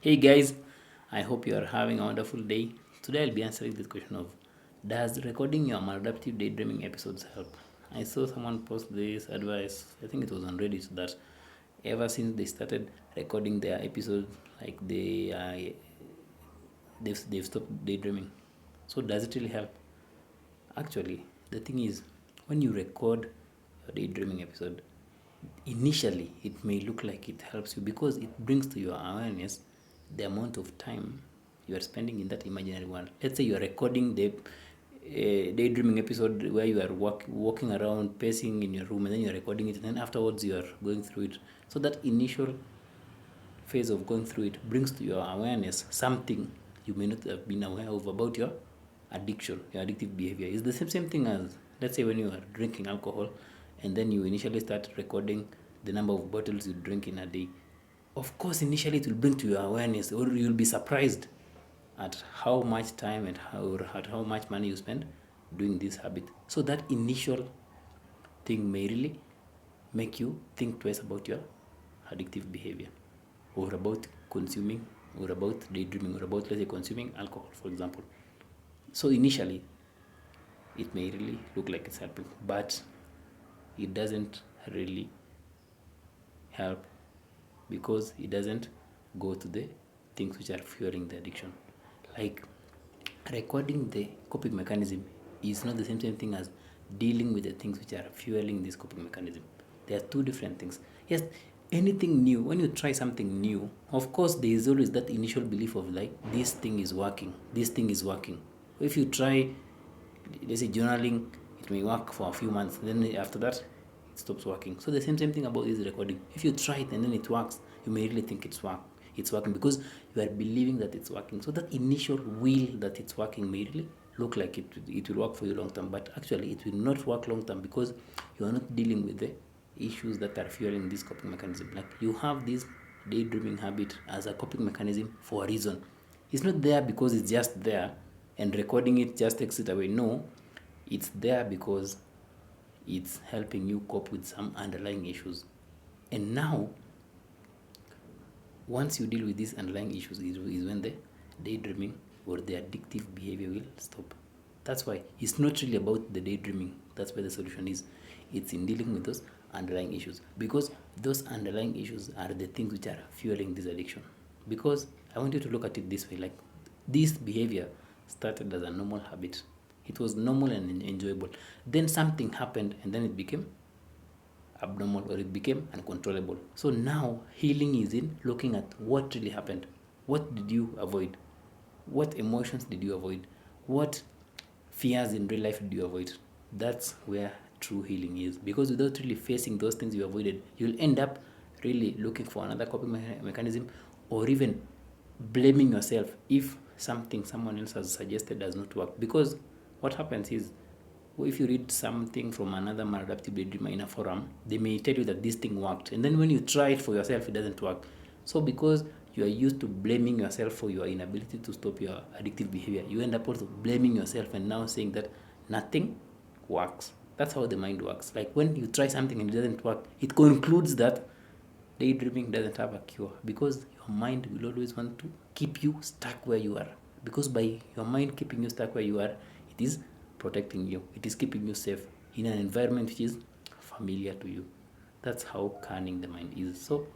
Hey guys, I hope you are having a wonderful day. Today I'll be answering this question of, does recording your maladaptive daydreaming episodes help? I saw someone post this advice, I think it was on Reddit, that ever since they started recording their episodes, like they've stopped daydreaming. So does it really help? Actually, the thing is, when you record your daydreaming episode, initially it may look like it helps you because it brings to your awareness the amount of time you are spending in that imaginary world. Let's say you are recording the daydreaming episode where you are walking around, pacing in your room, and then you are recording it, and then afterwards you are going through it. So that initial phase of going through it brings to your awareness something you may not have been aware of about your addiction, your addictive behavior. It's the same thing as, let's say, when you are drinking alcohol and then you initially start recording the number of bottles you drink in a day. Of course, initially it will bring to your awareness, or you'll be surprised at how much time and how much money you spend doing this habit. So that initial thing may really make you think twice about your addictive behavior, or about consuming, or about daydreaming, or about, let's say, consuming alcohol, for example. So initially, it may really look like it's helping, but it doesn't really help because it doesn't go to the things which are fueling the addiction. Like, recording the coping mechanism is not the same thing as dealing with the things which are fueling this coping mechanism. They are two different things. Yes, anything new, when you try something new, of course there is always that initial belief of, like, this thing is working, this thing is working. If you try, let's say, journaling, it may work for a few months, then after that it stops working. So the same thing about this recording. If you try it and then it works, you may really think it's working because you are believing that it's working. So that initial will that it's working may really look like it will work for you long term, but actually it will not work long term because you are not dealing with the issues that are fueling this coping mechanism. Like, you have this daydreaming habit as a coping mechanism for a reason. It's not there because it's just there and recording it just takes it away. No, it's there because it's helping you cope with some underlying issues. And now, once you deal with these underlying issues, is when the daydreaming or the addictive behavior will stop. That's why it's not really about the daydreaming. That's where the solution is. It's in dealing with those underlying issues, because those underlying issues are the things which are fueling this addiction. Because I want you to look at it this way, like, this behavior started as a normal habit. It was normal and enjoyable. Then something happened and then it became abnormal, or it became uncontrollable. So now healing is in looking at what really happened. What did you avoid? What emotions did you avoid? What fears in real life did you avoid? That's where true healing is. Because without really facing those things you avoided, you'll end up really looking for another coping mechanism, or even blaming yourself if something someone else has suggested does not work. Because what happens is, if you read something from another maladaptive daydreamer in a forum, they may tell you that this thing worked, and then when you try it for yourself, it doesn't work. So because you are used to blaming yourself for your inability to stop your addictive behavior, you end up also blaming yourself and now saying that nothing works. That's how the mind works. Like, when you try something and it doesn't work, it concludes that daydreaming doesn't have a cure, because your mind will always want to keep you stuck where you are. Because by your mind keeping you stuck where you are, it is protecting you, it is keeping you safe in an environment which is familiar to you. That's how cunning the mind is. So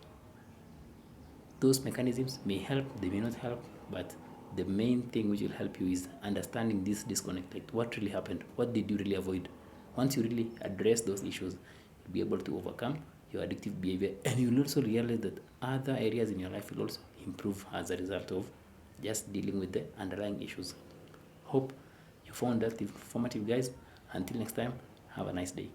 those mechanisms may help, they may not help, but the main thing which will help you is understanding this disconnect. Like, what really happened? What did you really avoid? Once you really address those issues, you'll be able to overcome your addictive behavior, and you'll also realize that other areas in your life will also improve as a result of just dealing with the underlying issues. Hope you found that informative, guys. Until next time, have a nice day.